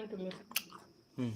అంటున్నారు. ఉమ్.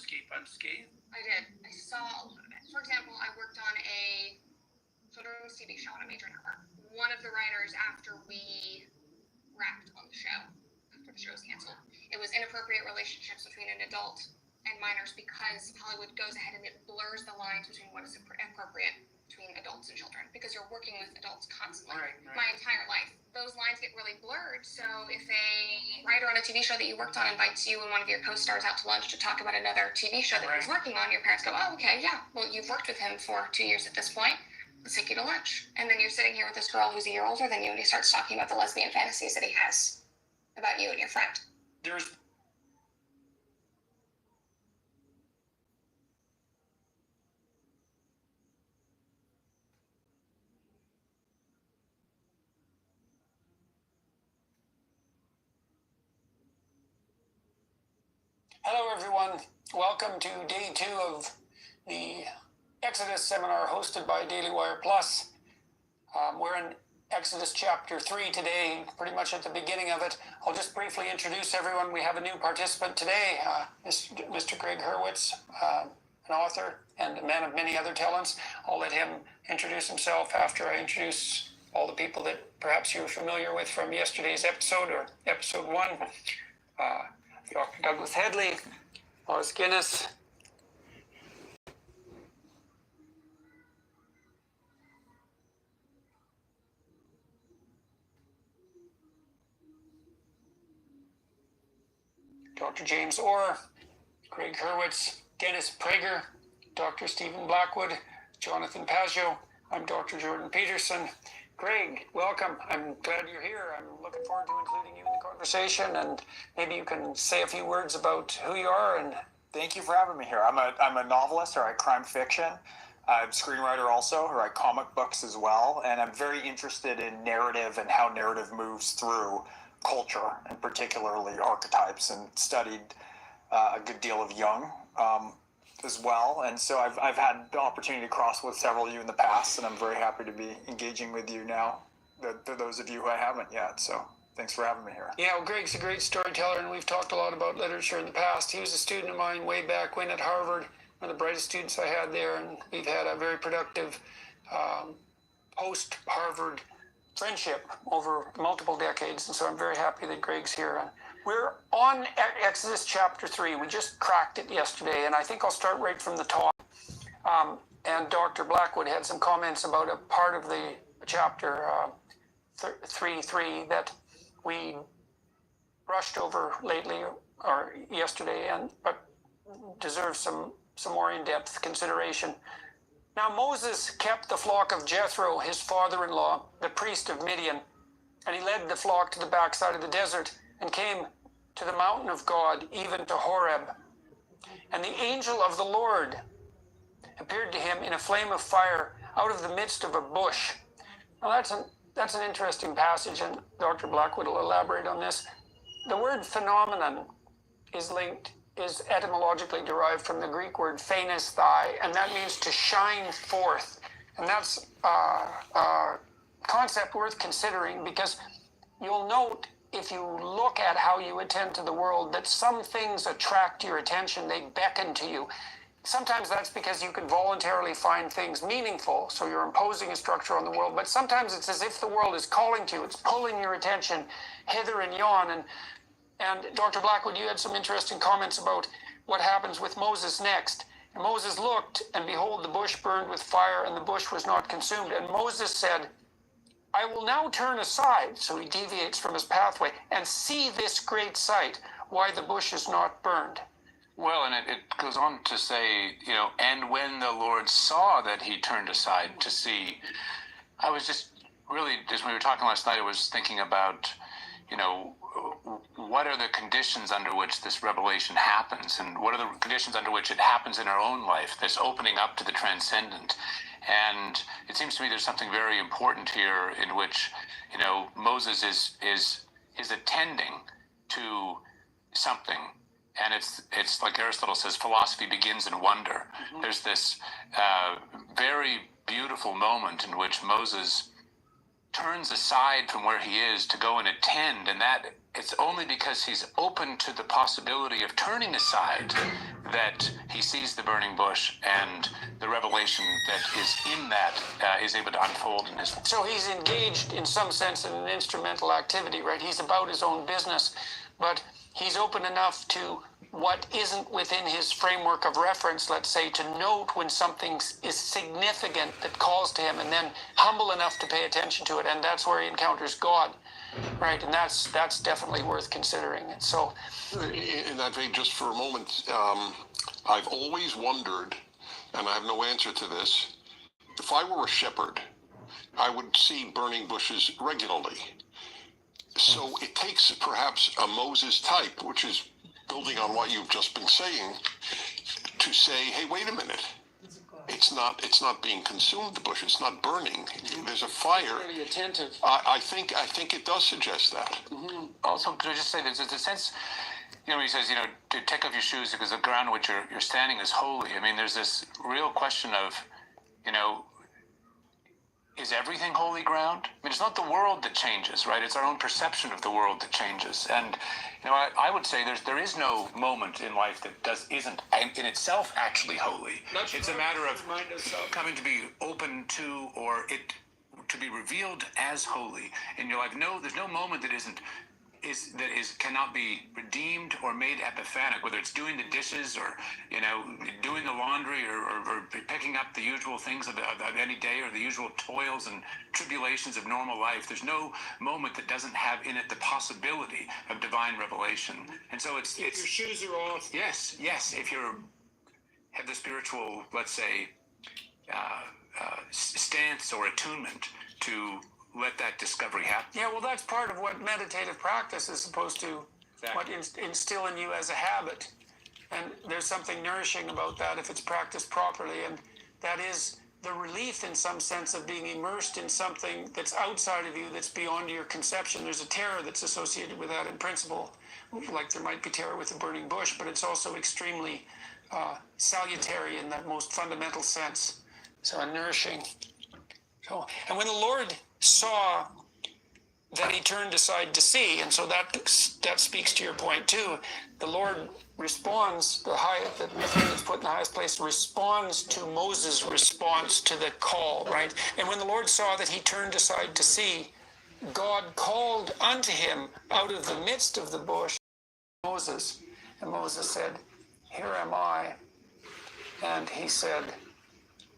escape unscathed? I did. I saw a lot of it. For example, I worked on a children's TV show on a major network. One of the writers, after we wrapped on the show, after the show was canceled, it was inappropriate relationships between an adult and minors because Hollywood goes ahead and it blurs the lines between what is appropriate between adults and children because you're working with adults constantly. Right. My entire life. Those lines get really blurred. So if a writer on a TV show that you worked on invites you and one of your co-stars out to lunch to talk about another TV show that he's working on, your parents go, oh, okay, yeah, well, you've worked with him for 2 years at this point. Let's take you to lunch. And then you're sitting here with this girl who's a year older than you and he starts talking about the lesbian fantasies that he has about you and your friend. Hello everyone, welcome to day 2 of the Exodus seminar hosted by Daily Wire Plus. We're in Exodus chapter 3 today, pretty much at the beginning of it. I'll just briefly introduce everyone. We have a new participant today, Mr. Greg Hurwitz, an author and a man of many other talents. I'll let him introduce himself after I introduce all the people that perhaps you're familiar with from yesterday's episode or episode 1. Dr. Douglas Headley, Lois Guinness, Dr. James Orr, Greg Hurwitz, Dennis Prager, Dr. Stephen Blackwood, Jonathan Paggio. I'm Dr. Jordan Peterson. Greg, welcome. I'm glad you're here. I'm looking forward to including you in the conversation, and maybe you can say a few words about who you are. And thank you for having me here. I'm a novelist. I write crime fiction. I'm a screenwriter also. I write comic books as well, and I'm very interested in narrative and how narrative moves through culture, and particularly archetypes, and studied a good deal of Jung as well. And so I've had the opportunity to cross with several of you in the past, and I'm very happy to be engaging with you now, for those of you who I haven't yet. So thanks for having me here. Yeah, well, Greg's a great storyteller, and we've talked a lot about literature in the past. He was a student of mine way back when at Harvard, one of the brightest students I had there, and we've had a very productive post-Harvard friendship over multiple decades, and so I'm very happy that Greg's here. We're on Exodus chapter 3. We just cracked it yesterday, and I think I'll start right from the top. And Dr. Blackwood had some comments about a part of the chapter 3:3 that we brushed over lately or yesterday, but deserves some more in-depth consideration. Now Moses kept the flock of Jethro, his father-in-law, the priest of Midian, and he led the flock to the backside of the desert and came to the mountain of God, even to Horeb. And the angel of the Lord appeared to him in a flame of fire out of the midst of a bush. Now that's an interesting passage, and Dr. Blackwood will elaborate on this. The word phenomenon is etymologically derived from the Greek word phanesthai, and that means to shine forth. And that's a concept worth considering, because you'll note, if you look at how you attend to the world, that some things attract your attention, they beckon to you. Sometimes that's because you can voluntarily find things meaningful, so you're imposing a structure on the world, but sometimes it's as if the world is calling to you, it's pulling your attention hither and yon. And Dr. Blackwood, you had some interesting comments about what happens with Moses next. And Moses looked, and behold, the bush burned with fire, and the bush was not consumed. And Moses said, I will now turn aside, so he deviates from his pathway, and see this great sight, why the bush is not burned. Well, and it goes on to say, and when the Lord saw that he turned aside to see, I was just when we were talking last night, I was thinking about, what are the conditions under which this revelation happens, and what are the conditions under which it happens in our own life, this opening up to the transcendent. And it seems to me there's something very important here in which, Moses is attending to something. And it's like Aristotle says, philosophy begins in wonder. Mm-hmm. There's this very beautiful moment in which Moses turns aside from where he is to go and attend, and that it's only because he's open to the possibility of turning aside that he sees the burning bush, and the revelation that is in that is able to unfold in his life. So he's engaged in some sense in an instrumental activity, right? He's about his own business, but he's open enough to what isn't within his framework of reference, let's say, to note when something is significant that calls to him, and then humble enough to pay attention to it, and that's where he encounters God, right? And that's definitely worth considering. And so, in that vein, just for a moment, I've always wondered, and I have no answer to this, if I were a shepherd, I would see burning bushes regularly. So it takes perhaps a Moses type, which is building on what you've just been saying, to say, hey, wait a minute. It's not being consumed, the bush. It's not burning. There's a fire. really attentive. I think it does suggest that. Mm-hmm. Also, could I just say there's a sense, when he says, to take off your shoes because the ground on which you're standing is holy. I mean, there's this real question of, is everything holy ground? I mean, it's not the world that changes, right? It's our own perception of the world that changes. And, I would say there is no moment in life that isn't in itself actually holy. It's a matter of coming to be open to, or it to be revealed as holy in your life. No, there's no moment that cannot be redeemed or made epiphanic, whether it's doing the dishes or doing the laundry or picking up the usual things of any day, or the usual toils and tribulations of normal life. There's no moment that doesn't have in it the possibility of divine revelation. And so it's your shoes are off. Yes, if you have the spiritual, let's say, stance or attunement to let that discovery happen. Yeah, well, that's part of what meditative practice is supposed to instill in you as a habit. And there's something nourishing about that if it's practiced properly. And that is the relief in some sense of being immersed in something that's outside of you, that's beyond your conception. There's a terror that's associated with that in principle, like there might be terror with a burning bush, but it's also extremely salutary in that most fundamental sense. So nourishing. So, and when the Lord saw that he turned aside to see, and so that speaks to your point too. The Lord responds, the thing that's put in the highest place responds to Moses' response to the call, right? And when the Lord saw that he turned aside to see, God called unto him out of the midst of the bush, Moses. And Moses said, here am I. And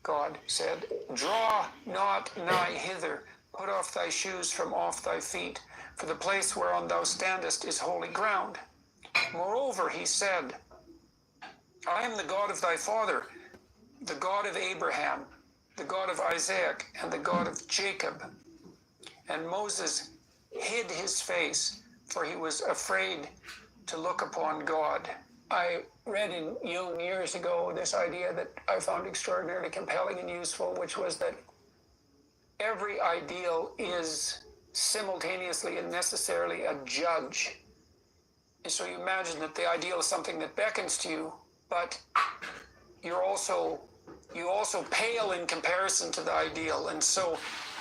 God said, draw not nigh hither, put off thy shoes from off thy feet, for the place whereon thou standest is holy ground. Moreover, he said, I am the God of thy father, the God of Abraham, the God of Isaac, and the God of Jacob. And Moses hid his face, for he was afraid to look upon God. I read in Jung years ago this idea that I found extraordinarily compelling and useful, which was that every ideal is simultaneously and necessarily a judge. And so you imagine that the ideal is something that beckons to you, but you also pale in comparison to the ideal. And so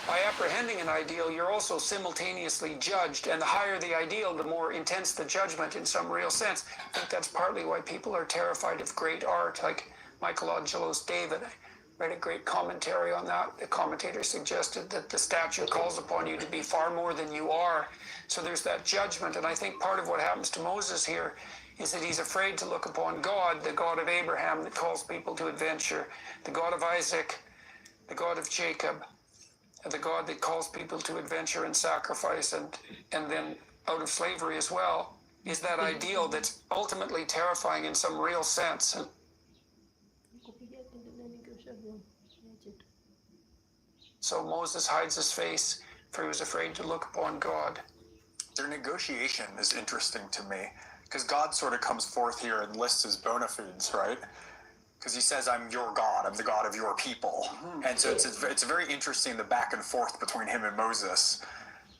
by apprehending an ideal, you're also simultaneously judged. And the higher the ideal, the more intense the judgment in some real sense. I think that's partly why people are terrified of great art, like Michelangelo's David. I read a great commentary on that. The commentator suggested that the statue calls upon you to be far more than you are. So there's that judgment. And I think part of what happens to Moses here is that he's afraid to look upon God, the God of Abraham that calls people to adventure, the God of Isaac, the God of Jacob, and the God that calls people to adventure and sacrifice and then out of slavery as well, is that ideal that's ultimately terrifying in some real sense. And so Moses hides his face, for he was afraid to look upon God. Their negotiation is interesting to me, because God sort of comes forth here and lists his bona fides, right? Because he says, I'm your God, I'm the God of your people. Mm-hmm. And so it's very interesting, the back and forth between him and Moses.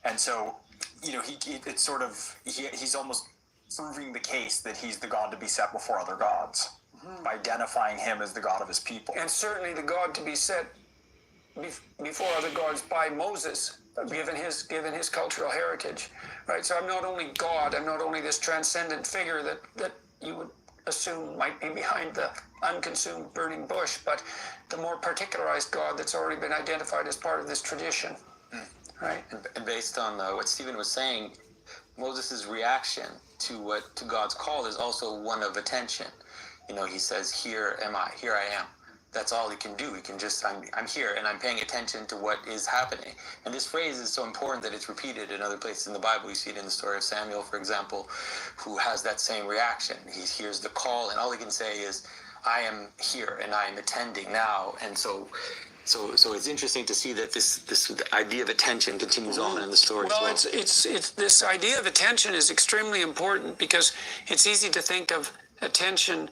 And so, he's almost proving the case that he's the God to be set before other gods, by identifying him as the God of his people. And certainly the God to be set before other gods by Moses, given his cultural heritage, right? So I'm not only God, I'm not only this transcendent figure that you would assume might be behind the unconsumed burning bush, but the more particularized God that's already been identified as part of this tradition, right? And based on what Stephen was saying, Moses' reaction to God's call is also one of attention. You know, he says, "Here am I. Here I am." That's all he can do. He can just, I'm here and I'm paying attention to what is happening. And this phrase is so important that it's repeated in other places in the Bible. You see it in the story of Samuel, for example, who has that same reaction. He hears the call and all he can say is, "I am here and I am attending now." And so it's interesting to see that this idea of attention continues on in the story. Well, as well. it's this idea of attention is extremely important because it's easy to think of attention